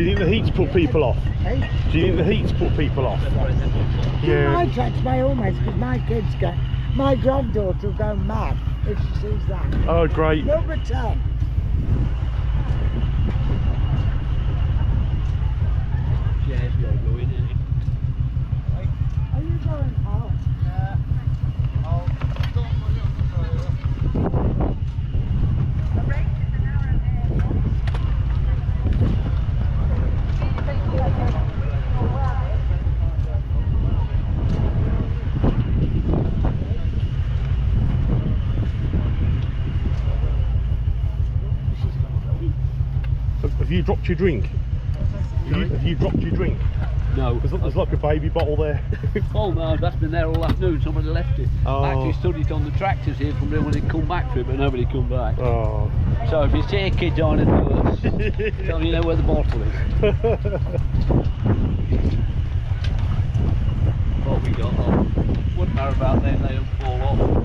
Do you think the heat's put people off? Eh? Do you think the heat's put people off? My tracks may almost, because my kids go, my granddaughter will go mad if she sees that. Oh, great. Number 10. Yeah, you're going, isn't it? Are you going home? Yeah. I'll stop when you're Have you dropped your drink? Have you dropped your drink? No. There's like a baby bottle there. Oh no, that's been there all afternoon, somebody left it. Oh. I actually stood it on the tractors here from when it come back to it, but nobody come back. Oh. So if you see a kid on it, tell me you know where the bottle is. What we got on. Wouldn't matter about them, they don't fall off.